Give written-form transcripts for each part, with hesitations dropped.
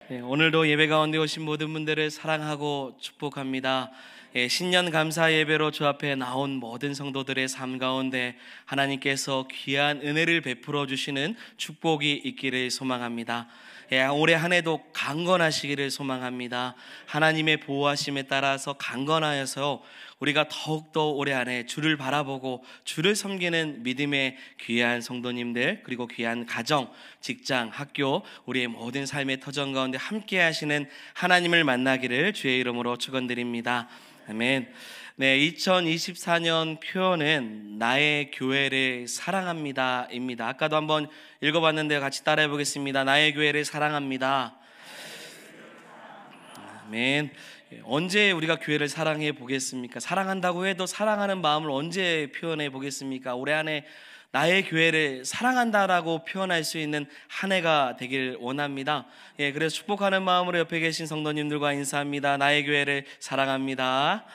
네, 오늘도 예배 가운데 오신 모든 분들을 사랑하고 축복합니다. 신년 감사 예배로 주 앞에 나온 모든 성도들의 삶 가운데 하나님께서 귀한 은혜를 베풀어 주시는 축복이 있기를 소망합니다. 올해 한 해도 강건하시기를 소망합니다. 하나님의 보호하심에 따라서 강건하여서 우리가 더욱더 올해 안에 주를 바라보고 주를 섬기는 믿음의 귀한 성도님들, 그리고 귀한 가정, 직장, 학교, 우리의 모든 삶의 터전 가운데 함께 하시는 하나님을 만나기를 주의 이름으로 축원드립니다. 아멘. 네, 2024년 표현은 나의 교회를 사랑합니다입니다. 아까도 한번 읽어봤는데 같이 따라해 보겠습니다. 나의 교회를 사랑합니다. 아멘. 언제 우리가 교회를 사랑해 보겠습니까? 사랑한다고 해도 사랑하는 마음을 언제 표현해 보겠습니까? 올해 안에 나의 교회를 사랑한다라고 표현할 수 있는 한 해가 되길 원합니다. 그래서 축복하는 마음으로 옆에 계신 성도님들과 인사합니다. 나의 교회를 사랑합니다.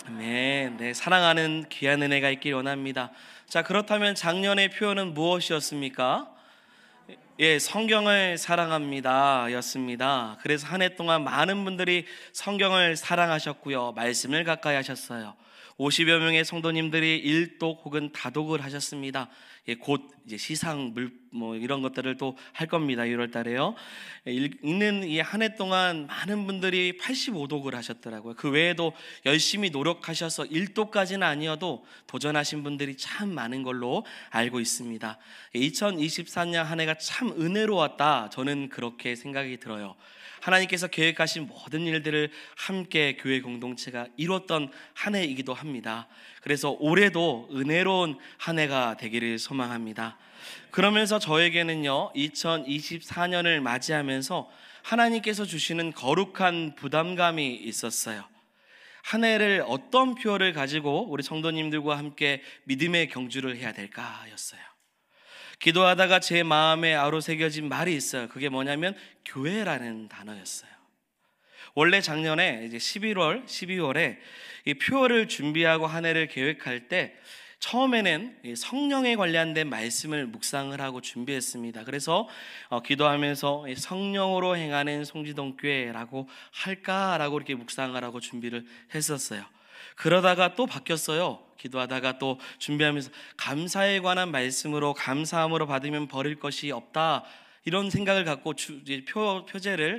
아멘. 네, 사랑하는 귀한 은혜가 있길 원합니다. 자, 그렇다면 작년의 표현은 무엇이었습니까? 성경을 사랑합니다 였습니다. 그래서 한 해 동안 많은 분들이 성경을 사랑하셨고요, 말씀을 가까이 하셨어요. 50여 명의 성도님들이 일독 혹은 다독을 하셨습니다. 곧 이제 시상 이런 것들을 또 할 겁니다. 1월 달에요. 읽는 이 한 해 동안 많은 분들이 85독을 하셨더라고요. 그 외에도 열심히 노력하셔서 1독까지는 아니어도 도전하신 분들이 참 많은 걸로 알고 있습니다. 2024년 한 해가 참 은혜로웠다, 저는 그렇게 생각이 들어요. 하나님께서 계획하신 모든 일들을 함께 교회 공동체가 이뤘던 한 해이기도 합니다. 그래서 올해도 은혜로운 한 해가 되기를 소망합니다. 그러면서 저에게는요, 2024년을 맞이하면서 하나님께서 주시는 거룩한 부담감이 있었어요. 한 해를 어떤 표를 가지고 우리 성도님들과 함께 믿음의 경주를 해야 될까였어요. 기도하다가 제 마음에 아로새겨진 말이 있어요. 그게 뭐냐면 교회라는 단어였어요. 원래 작년에 이제 12월에 이 표어를 준비하고 한 해를 계획할 때 처음에는 성령에 관련된 말씀을 묵상을 하고 준비했습니다. 그래서 기도하면서 성령으로 행하는 송지동교회라고 할까라고 이렇게 묵상을 하고 준비를 했었어요. 그러다가 또 바뀌었어요. 기도하다가 또 준비하면서 감사에 관한 말씀으로 감사함으로 받으면 버릴 것이 없다, 이런 생각을 갖고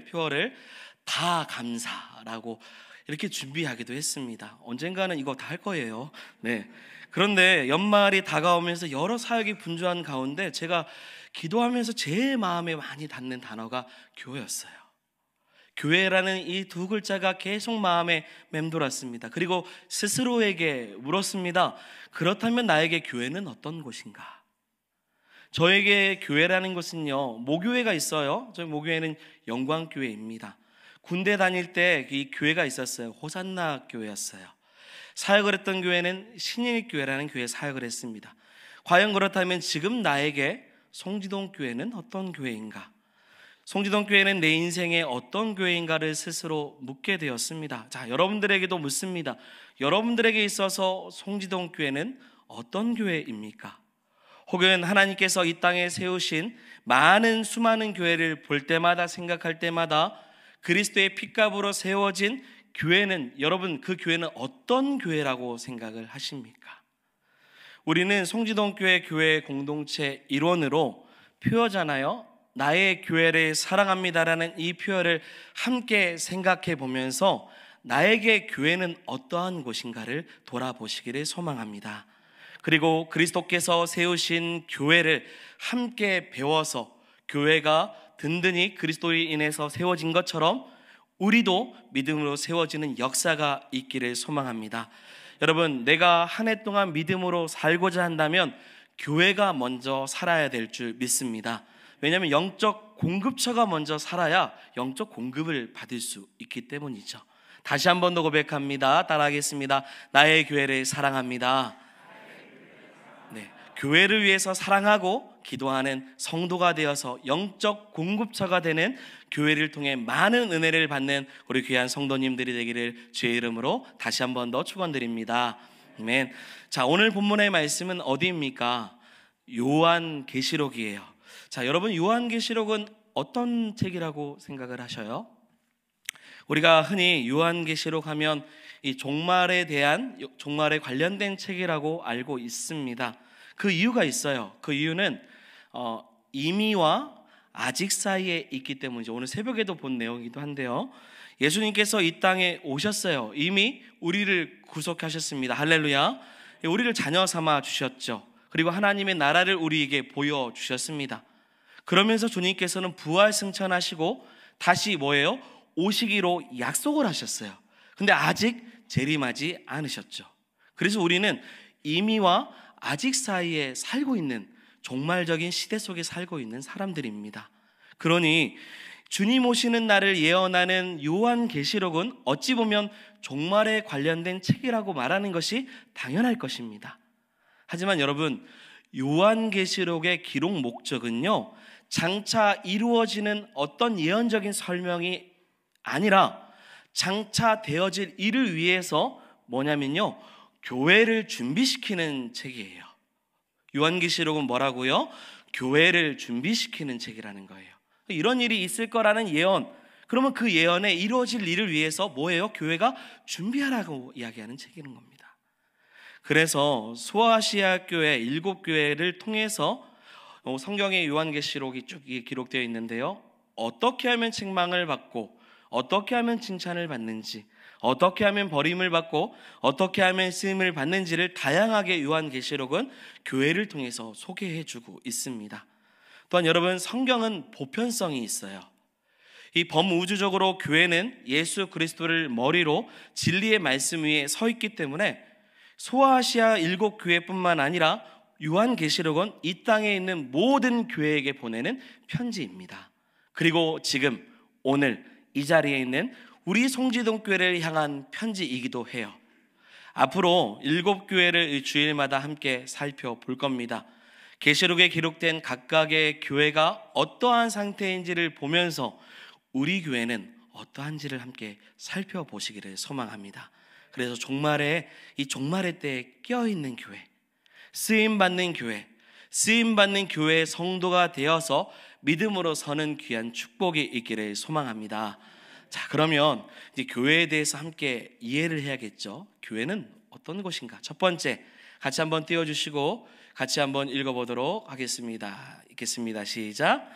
표어를 다 감사라고 이렇게 준비하기도 했습니다. 언젠가는 이거 다 할 거예요. 네. 그런데 연말이 다가오면서 여러 사역이 분주한 가운데 제가 기도하면서 제 마음에 많이 닿는 단어가 교회였어요. 교회라는 이 두 글자가 계속 마음에 맴돌았습니다. 그리고 스스로에게 물었습니다. 그렇다면 나에게 교회는 어떤 곳인가? 저에게 교회라는 것은요, 모교회가 있어요. 저희 모교회는 영광교회입니다. 군대 다닐 때 이 교회가 있었어요. 호산나 교회였어요. 사역을 했던 교회는 신일교회라는 교회에 사역을 했습니다. 과연 그렇다면 지금 나에게 송지동 교회는 어떤 교회인가? 송지동 교회는 내 인생의 어떤 교회인가를 스스로 묻게 되었습니다. 자, 여러분들에게도 묻습니다. 여러분들에게 있어서 송지동 교회는 어떤 교회입니까? 혹은 하나님께서 이 땅에 세우신 수많은 교회를 볼 때마다, 생각할 때마다 그리스도의 피값으로 세워진 교회는, 여러분 그 교회는 어떤 교회라고 생각을 하십니까? 우리는 송지동 교회 공동체 일원으로 표어잖아요. 나의 교회를 사랑합니다라는 이 표현을 함께 생각해 보면서 나에게 교회는 어떠한 곳인가를 돌아보시기를 소망합니다. 그리고 그리스도께서 세우신 교회를 함께 배워서 교회가 든든히 그리스도로 인해서 세워진 것처럼 우리도 믿음으로 세워지는 역사가 있기를 소망합니다. 여러분, 내가 한 해 동안 믿음으로 살고자 한다면 교회가 먼저 살아야 될 줄 믿습니다. 왜냐하면 영적 공급처가 먼저 살아야 영적 공급을 받을 수 있기 때문이죠. 다시 한 번 더 고백합니다. 따라하겠습니다. 나의 교회를 사랑합니다. 네, 교회를 위해서 사랑하고 기도하는 성도가 되어서 영적 공급처가 되는 교회를 통해 많은 은혜를 받는 우리 귀한 성도님들이 되기를 주의 이름으로 다시 한 번 더 축원드립니다. 아멘. 자, 오늘 본문의 말씀은 어디입니까? 요한계시록이에요. 자, 여러분, 요한계시록은 어떤 책이라고 생각을 하셔요? 우리가 흔히 요한계시록 하면 이 종말에 관련된 책이라고 알고 있습니다. 그 이유가 있어요. 그 이유는 이미와 아직 사이에 있기 때문이죠. 오늘 새벽에도 본 내용이기도 한데요. 예수님께서 이 땅에 오셨어요. 이미 우리를 구속하셨습니다. 할렐루야. 우리를 자녀 삼아 주셨죠. 그리고 하나님의 나라를 우리에게 보여주셨습니다. 그러면서 주님께서는 부활 승천하시고 다시 뭐예요? 오시기로 약속을 하셨어요. 근데 아직 재림하지 않으셨죠. 그래서 우리는 이미와 아직 사이에 살고 있는 종말적인 시대 속에 살고 있는 사람들입니다. 그러니 주님 오시는 날을 예언하는 요한계시록은 어찌 보면 종말에 관련된 책이라고 말하는 것이 당연할 것입니다. 하지만 여러분, 요한계시록의 기록 목적은요, 장차 이루어지는 어떤 예언적인 설명이 아니라 장차 되어질 일을 위해서 뭐냐면요, 교회를 준비시키는 책이에요. 요한계시록은 뭐라고요? 교회를 준비시키는 책이라는 거예요. 이런 일이 있을 거라는 예언, 그러면 그 예언에 이루어질 일을 위해서 뭐예요? 교회가 준비하라고 이야기하는 책이는 겁니다. 그래서 소아시아 교회 7교회를 통해서 성경의 요한계시록이 쭉 기록되어 있는데요, 어떻게 하면 책망을 받고 어떻게 하면 칭찬을 받는지, 어떻게 하면 버림을 받고 어떻게 하면 쓰임을 받는지를 다양하게 요한계시록은 교회를 통해서 소개해주고 있습니다. 또한 여러분, 성경은 보편성이 있어요. 이 범우주적으로 교회는 예수 그리스도를 머리로 진리의 말씀 위에 서 있기 때문에 소아시아 7교회뿐만 아니라 요한계시록은 이 땅에 있는 모든 교회에게 보내는 편지입니다. 그리고 지금 오늘 이 자리에 있는 우리 송지동교회를 향한 편지이기도 해요. 앞으로 7교회를 주일마다 함께 살펴볼 겁니다. 계시록에 기록된 각각의 교회가 어떠한 상태인지를 보면서 우리 교회는 어떠한지를 함께 살펴보시기를 소망합니다. 그래서 종말의 때에 껴있는 교회, 쓰임받는 교회의 성도가 되어서 믿음으로 서는 귀한 축복이 있기를 소망합니다. 자, 그러면 이제 교회에 대해서 함께 이해를 해야겠죠. 교회는 어떤 곳인가? 첫 번째, 같이 한번 띄워주시고 같이 한번 읽어보도록 하겠습니다. 읽겠습니다. 시작.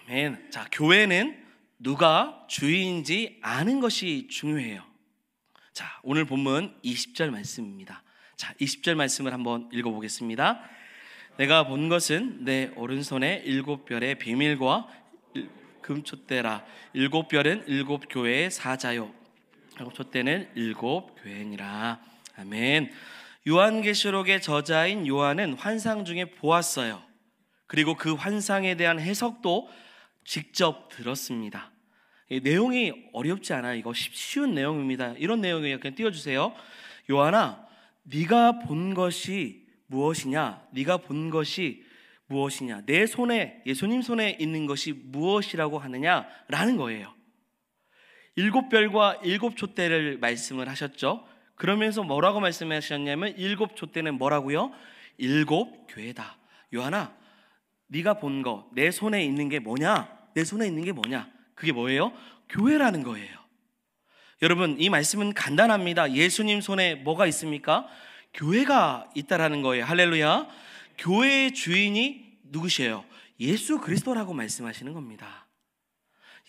아멘. 자, 교회는 누가 주인인지 아는 것이 중요해요. 자, 오늘 본문 20절 말씀입니다. 자, 20절 말씀을 한번 읽어보겠습니다. 내가 본 것은 내 오른손에 7별의 비밀과 금촛대라. 7별은 7교회의 사자요, 7촛대는 7교회니라. 아멘. 요한계시록의 저자인 요한은 환상 중에 보았어요. 그리고 그 환상에 대한 해석도 직접 들었습니다. 이 내용이 어렵지 않아요. 이거 쉬운 내용입니다. 이런 내용이에요. 그냥 띄워주세요. 요한아, 네가 본 것이 무엇이냐? 네가 본 것이 무엇이냐? 내 손에, 예수님 손에 있는 것이 무엇이라고 하느냐? 라는 거예요. 7별과 7촛대를 말씀을 하셨죠. 그러면서 뭐라고 말씀하셨냐면 7촛대는 뭐라고요? 7교회다. 요한아, 네가 본 거, 내 손에 있는 게 뭐냐? 내 손에 있는 게 뭐냐? 그게 뭐예요? 교회라는 거예요. 여러분, 이 말씀은 간단합니다. 예수님 손에 뭐가 있습니까? 교회가 있다라는 거예요. 할렐루야. 교회의 주인이 누구시에요? 예수 그리스도라고 말씀하시는 겁니다.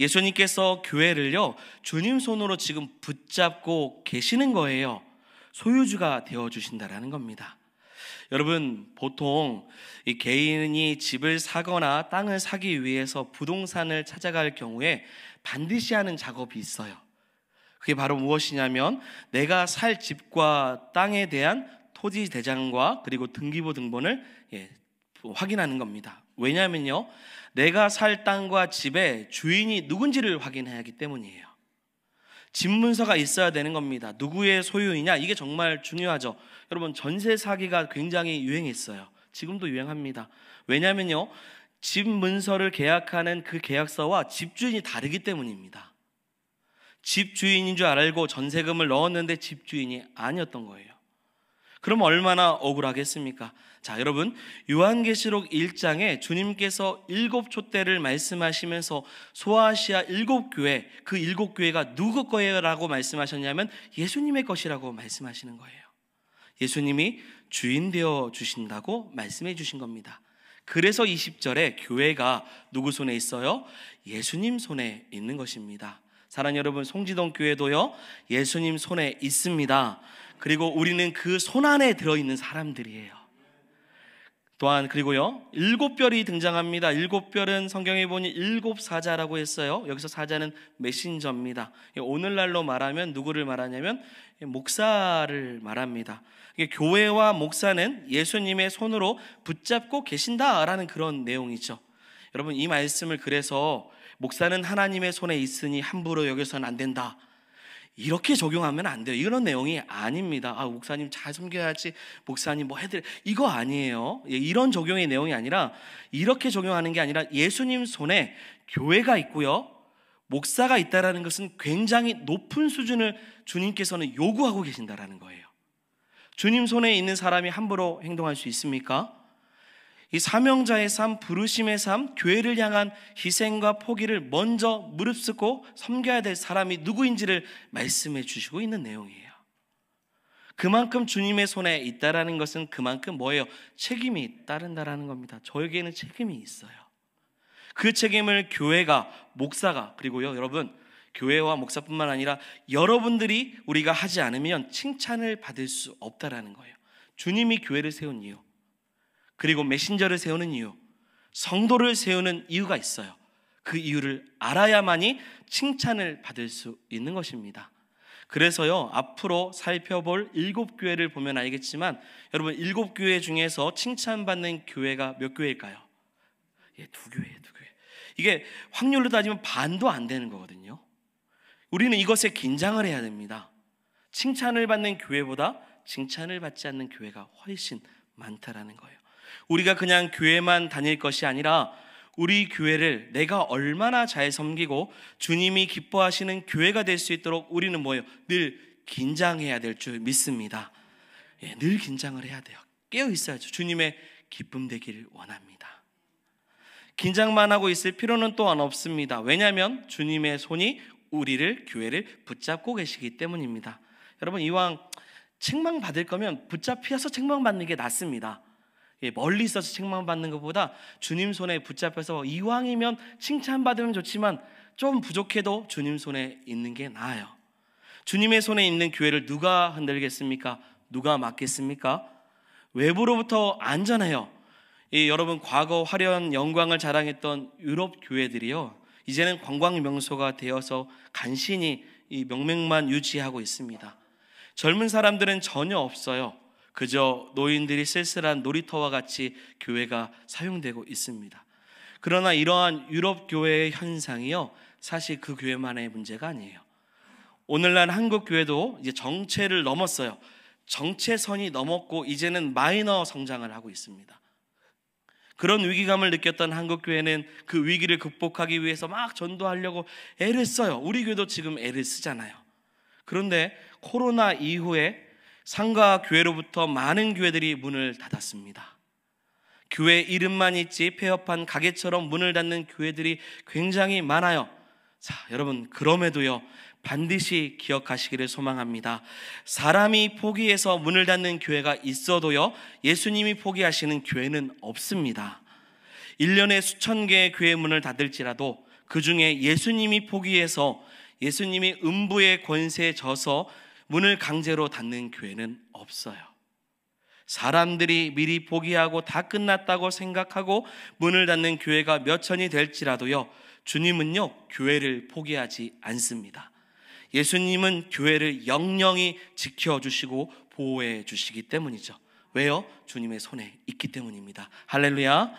예수님께서 교회를요, 주님 손으로 지금 붙잡고 계시는 거예요. 소유주가 되어주신다라는 겁니다. 여러분, 보통 이 개인이 집을 사거나 땅을 사기 위해서 부동산을 찾아갈 경우에 반드시 하는 작업이 있어요. 그게 바로 무엇이냐면 내가 살 집과 땅에 대한 토지 대장과 그리고 등기부 등본을 확인하는 겁니다. 왜냐하면요, 내가 살 땅과 집의 주인이 누군지를 확인해야 하기 때문이에요. 집 문서가 있어야 되는 겁니다. 누구의 소유이냐, 이게 정말 중요하죠. 여러분, 전세 사기가 굉장히 유행했어요. 지금도 유행합니다. 왜냐하면요, 집 문서를 계약하는 그 계약서와 집주인이 다르기 때문입니다. 집주인인 줄 알고 전세금을 넣었는데 집주인이 아니었던 거예요. 그럼 얼마나 억울하겠습니까? 자, 여러분, 요한계시록 1장에 주님께서 7촛대를 말씀하시면서 소아시아 7교회, 그 7교회가 누구 거예요? 라고 말씀하셨냐면 예수님의 것이라고 말씀하시는 거예요. 예수님이 주인 되어 주신다고 말씀해 주신 겁니다. 그래서 20절에 교회가 누구 손에 있어요? 예수님 손에 있는 것입니다. 사랑하는 여러분, 송지동 교회도요, 예수님 손에 있습니다. 그리고 우리는 그 손 안에 들어있는 사람들이에요. 또한 그리고요, 7별이 등장합니다. 7별은 성경에 보니 7사자라고 했어요. 여기서 사자는 메신저입니다. 오늘날로 말하면 누구를 말하냐면 목사를 말합니다. 교회와 목사는 예수님의 손으로 붙잡고 계신다라는 그런 내용이죠. 여러분, 이 말씀을 그래서 목사는 하나님의 손에 있으니 함부로 여겨서는 안 된다, 이렇게 적용하면 안 돼요. 이런 내용이 아닙니다. 목사님 잘 섬겨야지, 목사님 뭐 해드려, 이거 아니에요. 이런 적용의 내용이 아니라, 이렇게 적용하는 게 아니라 예수님 손에 교회가 있고요, 목사가 있다라는 것은 굉장히 높은 수준을 주님께서는 요구하고 계신다라는 거예요. 주님 손에 있는 사람이 함부로 행동할 수 있습니까? 이 사명자의 삶, 부르심의 삶, 교회를 향한 희생과 포기를 먼저 무릅쓰고 섬겨야 될 사람이 누구인지를 말씀해 주시고 있는 내용이에요. 그만큼 주님의 손에 있다라는 것은 그만큼 뭐예요? 책임이 따른다라는 겁니다. 저에게는 책임이 있어요. 그 책임을 교회가, 목사가, 그리고요, 여러분, 교회와 목사뿐만 아니라 여러분들이 우리가 하지 않으면 칭찬을 받을 수 없다라는 거예요. 주님이 교회를 세운 이유, 그리고 메신저를 세우는 이유, 성도를 세우는 이유가 있어요. 그 이유를 알아야만이 칭찬을 받을 수 있는 것입니다. 그래서요, 앞으로 살펴볼 7교회를 보면 알겠지만, 여러분, 7교회 중에서 칭찬받는 교회가 몇 교회일까요? 2교회. 이게 확률로 따지면 반도 안 되는 거거든요. 우리는 이것에 긴장을 해야 됩니다. 칭찬을 받는 교회보다 칭찬을 받지 않는 교회가 훨씬 많다라는 거예요. 우리가 그냥 교회만 다닐 것이 아니라 우리 교회를 내가 얼마나 잘 섬기고 주님이 기뻐하시는 교회가 될 수 있도록 우리는 뭐예요? 늘 긴장해야 될 줄 믿습니다. 늘 긴장을 해야 돼요. 깨어 있어야죠. 주님의 기쁨 되기를 원합니다. 긴장만 하고 있을 필요는 또한 없습니다. 왜냐하면 주님의 손이 우리를, 교회를 붙잡고 계시기 때문입니다. 여러분, 이왕 책망받을 거면 붙잡혀서 책망받는 게 낫습니다. 멀리 있어서 책망받는 것보다 주님 손에 붙잡혀서 이왕이면 칭찬받으면 좋지만 좀 부족해도 주님 손에 있는 게 나아요. 주님의 손에 있는 교회를 누가 흔들겠습니까? 누가 막겠습니까? 외부로부터 안전해요. 여러분, 과거 화려한 영광을 자랑했던 유럽 교회들이요, 이제는 관광 명소가 되어서 간신히 이 명맥만 유지하고 있습니다. 젊은 사람들은 전혀 없어요. 그저 노인들이 쓸쓸한 놀이터와 같이 교회가 사용되고 있습니다. 그러나 이러한 유럽 교회의 현상이요, 사실 그 교회만의 문제가 아니에요. 오늘날 한국 교회도 이제 정체를 넘었어요. 정체선이 넘었고 이제는 마이너 성장을 하고 있습니다. 그런 위기감을 느꼈던 한국 교회는 그 위기를 극복하기 위해서 막 전도하려고 애를 써요. 우리 교회도 지금 애를 쓰잖아요. 그런데 코로나 이후에 상가 교회로부터 많은 교회들이 문을 닫았습니다. 교회 이름만 있지 폐업한 가게처럼 문을 닫는 교회들이 굉장히 많아요. 자, 여러분, 그럼에도요, 반드시 기억하시기를 소망합니다. 사람이 포기해서 문을 닫는 교회가 있어도요, 예수님이 포기하시는 교회는 없습니다. 1년에 수천 개의 교회 문을 닫을지라도 그 중에 예수님이 포기해서, 예수님이 음부의 권세에 져서 문을 강제로 닫는 교회는 없어요. 사람들이 미리 포기하고 다 끝났다고 생각하고 문을 닫는 교회가 몇 천이 될지라도요, 주님은요, 교회를 포기하지 않습니다. 예수님은 교회를 영영히 지켜주시고 보호해 주시기 때문이죠. 왜요? 주님의 손에 있기 때문입니다. 할렐루야.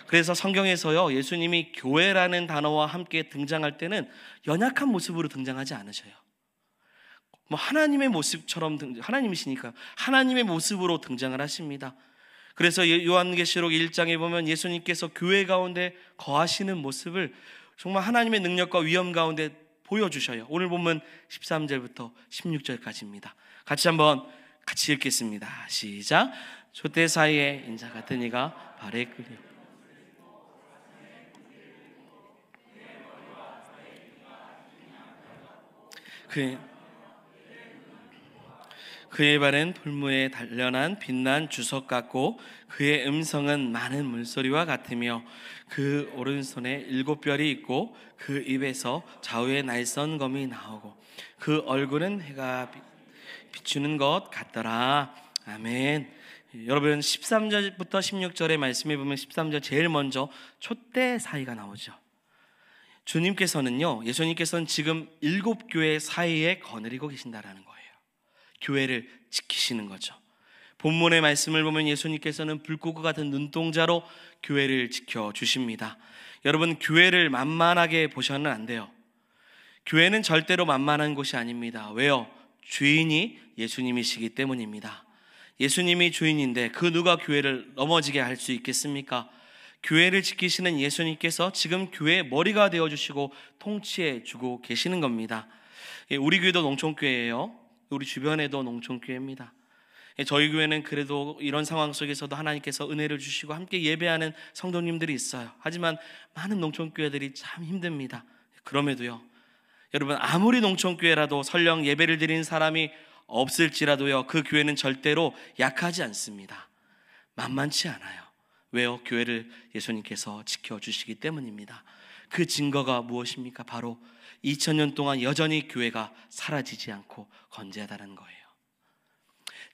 그래서 성경에서요, 예수님이 교회라는 단어와 함께 등장할 때는 연약한 모습으로 등장하지 않으셔요. 하나님의 모습처럼, 하나님이시니까 하나님의 모습으로 등장을 하십니다. 그래서 요한계시록 1장에 보면 예수님께서 교회 가운데 거하시는 모습을 정말 하나님의 능력과 위엄 가운데 보여주셔요. 오늘 보면 13절부터 16절까지입니다. 같이 한번 같이 읽겠습니다. 시작. 촛대 사이에 인자 같은 이가 발에 끌려 그의 발은 풀무에 단련한 빛난 주석 같고 그의 음성은 많은 물소리와 같으며 그 오른손에 7별이 있고 그 입에서 좌우에 날선 검이 나오고 그 얼굴은 해가 비추는 것 같더라. 아멘. 여러분 13절부터 16절의 말씀에 보면 13절 제일 먼저 촛대 사이가 나오죠. 주님께서는요, 예수님께서는 지금 7교회 사이에 거느리고 계신다라는 거예요. 교회를 지키시는 거죠. 본문의 말씀을 보면 예수님께서는 불꽃과 같은 눈동자로 교회를 지켜주십니다. 여러분, 교회를 만만하게 보셔는 안 돼요. 교회는 절대로 만만한 곳이 아닙니다. 왜요? 주인이 예수님이시기 때문입니다. 예수님이 주인인데 그 누가 교회를 넘어지게 할 수 있겠습니까? 교회를 지키시는 예수님께서 지금 교회의 머리가 되어주시고 통치해 주고 계시는 겁니다. 우리 교회도 농촌교회예요. 우리 주변에도 농촌교회입니다. 저희 교회는 그래도 이런 상황 속에서도 하나님께서 은혜를 주시고 함께 예배하는 성도님들이 있어요. 하지만 많은 농촌교회들이 참 힘듭니다. 그럼에도요, 여러분, 아무리 농촌교회라도 설령 예배를 드리는 사람이 없을지라도요, 그 교회는 절대로 약하지 않습니다. 만만치 않아요. 왜요? 교회를 예수님께서 지켜주시기 때문입니다. 그 증거가 무엇입니까? 바로 2000년 동안 여전히 교회가 사라지지 않고 건재하다는 거예요.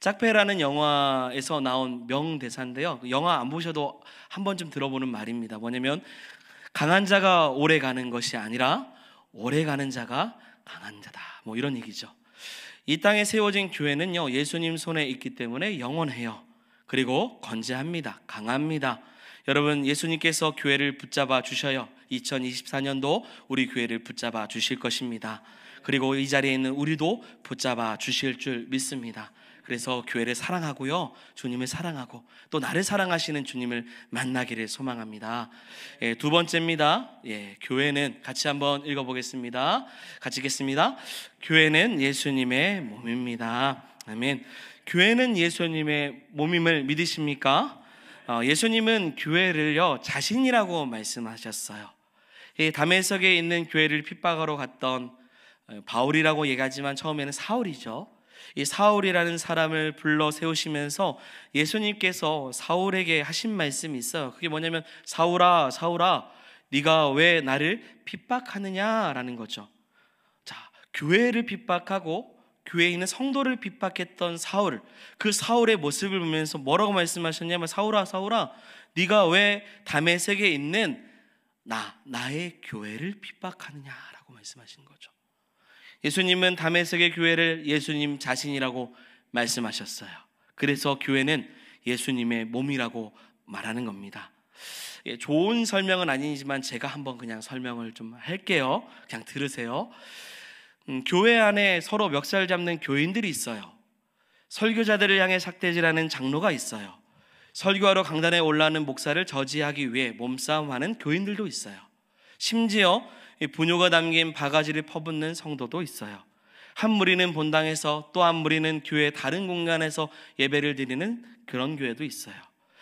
짝패라는 영화에서 나온 명대사인데요, 영화 안 보셔도 한 번쯤 들어보는 말입니다. 뭐냐면 강한 자가 오래 가는 것이 아니라 오래 가는 자가 강한 자다, 뭐 이런 얘기죠. 이 땅에 세워진 교회는요, 예수님 손에 있기 때문에 영원해요. 그리고 건재합니다. 강합니다. 여러분, 예수님께서 교회를 붙잡아 주셔요. 2024년도 우리 교회를 붙잡아 주실 것입니다. 그리고 이 자리에 있는 우리도 붙잡아 주실 줄 믿습니다. 그래서 교회를 사랑하고요, 주님을 사랑하고 또 나를 사랑하시는 주님을 만나기를 소망합니다. 두 번째입니다. 교회는, 같이 한번 읽어보겠습니다. 같이 읽겠습니다. 교회는 예수님의 몸입니다. 아멘. 교회는 예수님의 몸임을 믿으십니까? 예수님은 교회를요, 자신이라고 말씀하셨어요. 다메섹에 있는 교회를 핍박하러 갔던 바울이라고 얘기하지만 처음에는 사울이죠. 이 사울이라는 사람을 불러 세우시면서 예수님께서 사울에게 하신 말씀이 있어요. 그게 뭐냐면 사울아, 사울아, 네가 왜 나를 핍박하느냐라는 거죠. 자, 교회를 핍박하고 교회에 있는 성도를 핍박했던 사울, 그 사울의 모습을 보면서 뭐라고 말씀하셨냐면 사울아, 사울아, 네가 왜 다메섹에 있는 나의 교회를 핍박하느냐라고 말씀하신 거죠. 예수님은 다메섹의 교회를 예수님 자신이라고 말씀하셨어요. 그래서 교회는 예수님의 몸이라고 말하는 겁니다. 좋은 설명은 아니지만 제가 한번 그냥 설명을 좀 할게요. 그냥 들으세요. 교회 안에 서로 멱살 잡는 교인들이 있어요. 설교자들을 향해 삭대질하는 장로가 있어요. 설교하러 강단에 올라가는 목사를 저지하기 위해 몸싸움하는 교인들도 있어요. 심지어 분뇨가 담긴 바가지를 퍼붓는 성도도 있어요. 한 무리는 본당에서 또 한 무리는 교회 다른 공간에서 예배를 드리는 그런 교회도 있어요.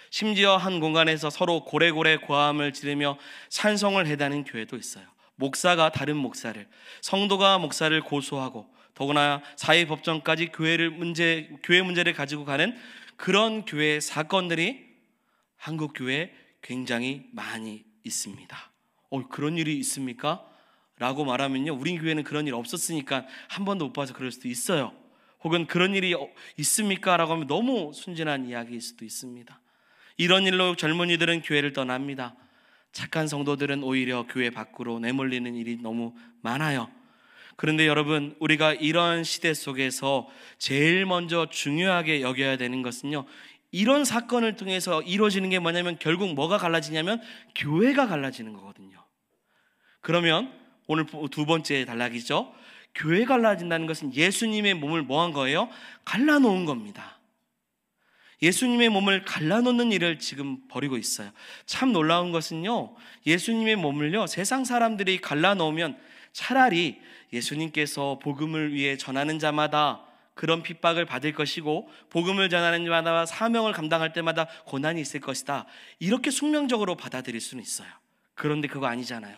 심지어 한 공간에서 서로 고래고래 고함을 지르며 찬송을 해다는 교회도 있어요. 목사가 다른 목사를, 성도가 목사를 고소하고 더구나 사회법정까지 교회 문제를 가지고 가는 그런 교회 사건들이 한국 교회에 굉장히 많이 있습니다. 그런 일이 있습니까? 라고 말하면요, 우리 교회는 그런 일 없었으니까 한 번도 못 봐서 그럴 수도 있어요. 혹은 그런 일이 있습니까? 라고 하면 너무 순진한 이야기일 수도 있습니다. 이런 일로 젊은이들은 교회를 떠납니다. 착한 성도들은 오히려 교회 밖으로 내몰리는 일이 너무 많아요. 그런데 여러분, 우리가 이런 시대 속에서 제일 먼저 중요하게 여겨야 되는 것은요, 이런 사건을 통해서 이루어지는 게 뭐냐면 결국 뭐가 갈라지냐면 교회가 갈라지는 거거든요. 그러면 오늘 두 번째 단락이죠. 교회가 갈라진다는 것은 예수님의 몸을 뭐 한 거예요? 갈라놓은 겁니다. 예수님의 몸을 갈라놓는 일을 지금 벌이고 있어요. 참 놀라운 것은요, 예수님의 몸을요, 세상 사람들이 갈라놓으면 차라리 예수님께서 복음을 위해 전하는 자마다 그런 핍박을 받을 것이고 복음을 전하는 자마다 사명을 감당할 때마다 고난이 있을 것이다. 이렇게 숙명적으로 받아들일 수는 있어요. 그런데 그거 아니잖아요.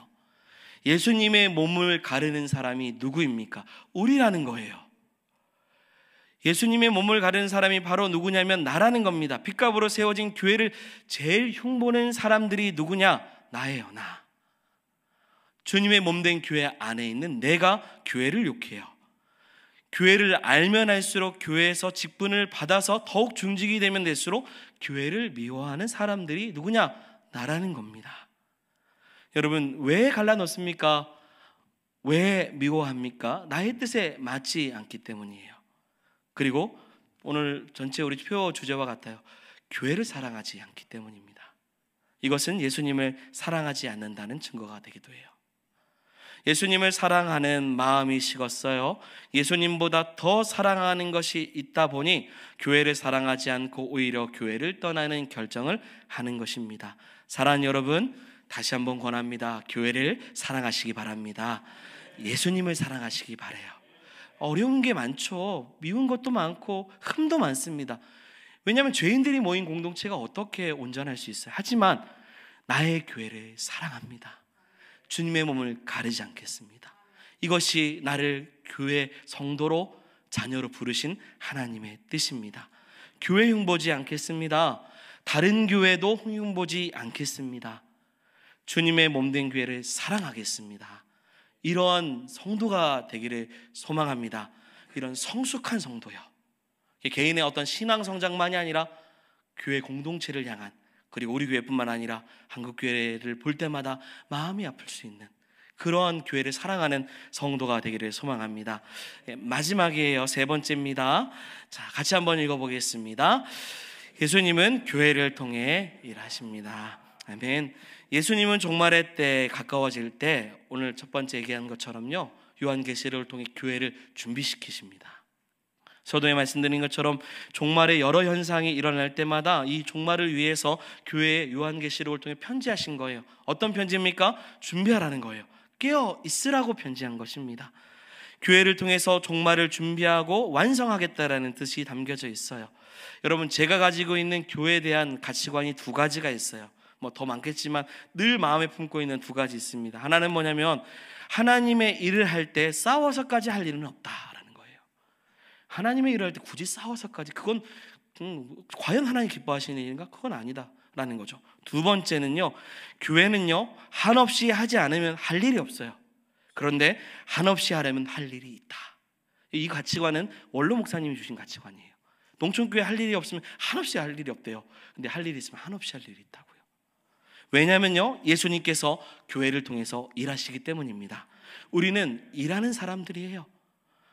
예수님의 몸을 가르는 사람이 누구입니까? 우리라는 거예요. 예수님의 몸을 가르는 사람이 바로 누구냐면 나라는 겁니다. 핏값으로 세워진 교회를 제일 흉보는 사람들이 누구냐? 나예요, 나. 주님의 몸된 교회 안에 있는 내가 교회를 욕해요. 교회를 알면 알수록 교회에서 직분을 받아서 더욱 중직이 되면 될수록 교회를 미워하는 사람들이 누구냐? 나라는 겁니다. 여러분, 왜 갈라놓습니까? 왜 미워합니까? 나의 뜻에 맞지 않기 때문이에요. 그리고 오늘 전체 우리 표 주제와 같아요. 교회를 사랑하지 않기 때문입니다. 이것은 예수님을 사랑하지 않는다는 증거가 되기도 해요. 예수님을 사랑하는 마음이 식었어요. 예수님보다 더 사랑하는 것이 있다 보니 교회를 사랑하지 않고 오히려 교회를 떠나는 결정을 하는 것입니다. 사랑하는 여러분, 다시 한번 권합니다. 교회를 사랑하시기 바랍니다. 예수님을 사랑하시기 바라요. 어려운 게 많죠. 미운 것도 많고 흠도 많습니다. 왜냐하면 죄인들이 모인 공동체가 어떻게 온전할 수 있어요? 하지만 나의 교회를 사랑합니다. 주님의 몸을 가르지 않겠습니다. 이것이 나를 교회 성도로 자녀로 부르신 하나님의 뜻입니다. 교회 흉보지 않겠습니다. 다른 교회도 흉보지 않겠습니다. 주님의 몸된 교회를 사랑하겠습니다. 이러한 성도가 되기를 소망합니다. 이런 성숙한 성도요. 개인의 어떤 신앙 성장만이 아니라 교회 공동체를 향한, 그리고 우리 교회뿐만 아니라 한국교회를 볼 때마다 마음이 아플 수 있는 그러한 교회를 사랑하는 성도가 되기를 소망합니다. 마지막이에요. 세 번째입니다. 자, 같이 한번 읽어보겠습니다. 예수님은 교회를 통해 일하십니다. 아멘. 예수님은 종말의 때 가까워질 때 오늘 첫 번째 얘기한 것처럼요, 요한계시록을 통해 교회를 준비시키십니다. 서두에 말씀드린 것처럼 종말의 여러 현상이 일어날 때마다 이 종말을 위해서 교회에 요한계시록을 통해 편지하신 거예요. 어떤 편지입니까? 준비하라는 거예요. 깨어 있으라고 편지한 것입니다. 교회를 통해서 종말을 준비하고 완성하겠다라는 뜻이 담겨져 있어요. 여러분, 제가 가지고 있는 교회에 대한 가치관이 두 가지가 있어요. 더 많겠지만 늘 마음에 품고 있는 두 가지 있습니다. 하나는 뭐냐면 하나님의 일을 할 때 싸워서까지 할 일은 없다라는 거예요. 하나님의 일을 할 때 굳이 싸워서까지, 그건 과연 하나님 기뻐하시는 일인가? 그건 아니다라는 거죠. 두 번째는요, 교회는요 한없이 하지 않으면 할 일이 없어요. 그런데 한없이 하려면 할 일이 있다. 이 가치관은 원로 목사님이 주신 가치관이에요. 농촌교회 할 일이 없으면 한없이 할 일이 없대요. 근데 할 일이 있으면 한없이 할 일이 있다고요. 왜냐하면요, 예수님께서 교회를 통해서 일하시기 때문입니다. 우리는 일하는 사람들이에요.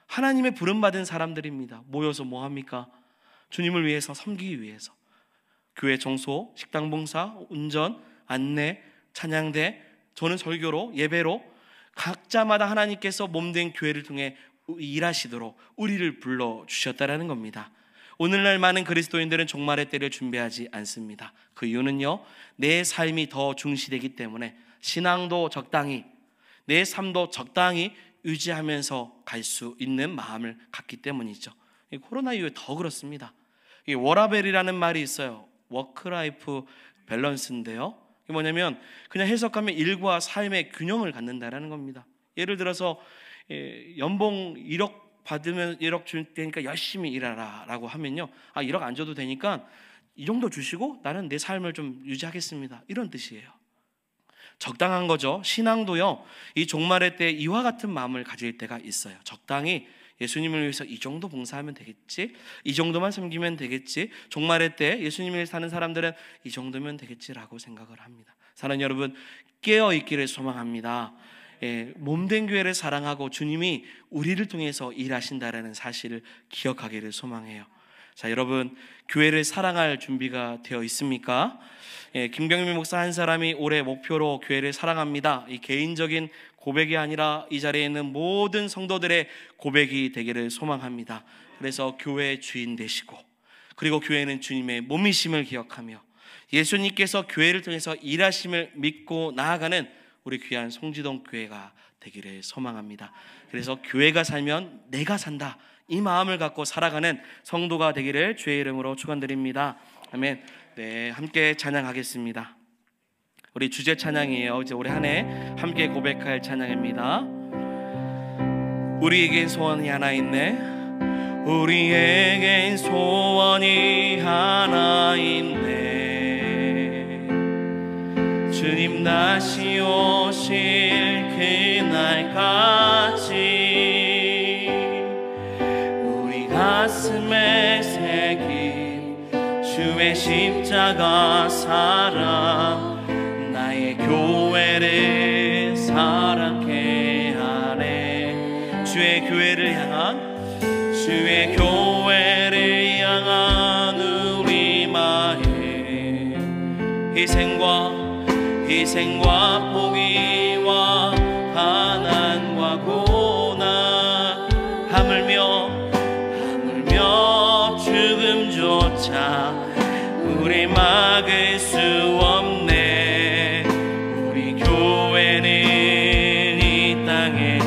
하나님의 부름받은 사람들입니다. 모여서 뭐 합니까? 주님을 위해서, 섬기기 위해서. 교회 청소, 식당 봉사, 운전, 안내, 찬양대, 저는 설교로, 예배로 각자마다 하나님께서 몸된 교회를 통해 일하시도록 우리를 불러주셨다라는 겁니다. 오늘날 많은 그리스도인들은 종말의 때를 준비하지 않습니다. 그 이유는요, 내 삶이 더 중시되기 때문에 신앙도 적당히, 내 삶도 적당히 유지하면서 갈 수 있는 마음을 갖기 때문이죠. 코로나 이후에 더 그렇습니다. 워라벨이라는 말이 있어요. 워크라이프 밸런스인데요, 이게 뭐냐면 그냥 해석하면 일과 삶의 균형을 갖는다라는 겁니다. 예를 들어서 연봉 1억 받으면 1억 줄 테니까 열심히 일하라 라고 하면요, 1억 안 줘도 되니까 이 정도 주시고 나는 내 삶을 좀 유지하겠습니다, 이런 뜻이에요. 적당한 거죠. 신앙도요, 이 종말의 때 이와 같은 마음을 가질 때가 있어요. 적당히 예수님을 위해서 이 정도 봉사하면 되겠지, 이 정도만 섬기면 되겠지, 종말의 때 예수님을 사는 사람들은 이 정도면 되겠지라고 생각을 합니다. 사랑하는 여러분, 깨어있기를 소망합니다. 몸된 교회를 사랑하고 주님이 우리를 통해서 일하신다라는 사실을 기억하기를 소망해요. 자, 여러분, 교회를 사랑할 준비가 되어 있습니까? 김경민 목사 한 사람이 올해 목표로 교회를 사랑합니다, 이 개인적인 고백이 아니라 이 자리에 있는 모든 성도들의 고백이 되기를 소망합니다. 그래서 교회의 주인 되시고, 그리고 교회는 주님의 몸이심을 기억하며 예수님께서 교회를 통해서 일하심을 믿고 나아가는 우리 귀한 송지동 교회가 되기를 소망합니다. 그래서 교회가 살면 내가 산다, 이 마음을 갖고 살아가는 성도가 되기를 주의 이름으로 축원드립니다. 아멘. 네, 함께 찬양하겠습니다. 우리 주제 찬양이에요. 이제 올해 한 해 함께 고백할 찬양입니다. 우리에겐 소원이 하나 있네. 우리에겐 소원이 하나 있네. 주님 다시 오실 그날까지 우리 가슴에 새긴 주의 십자가 사랑, 나의 교회를 사랑케 하네. 주의 교회를 향한 우리만의 희생과 포기와 가난과 고난, 하물며 죽음조차 우리 막을 수 없네. 우리 교회는 이 땅에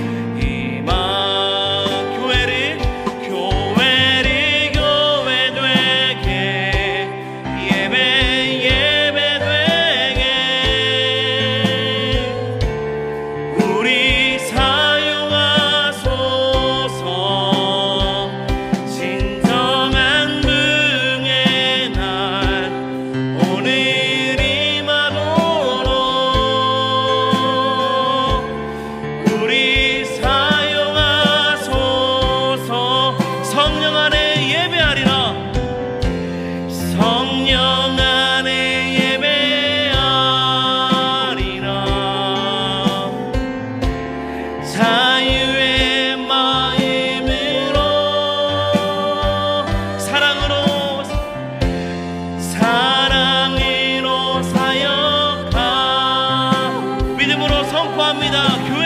선포합니다.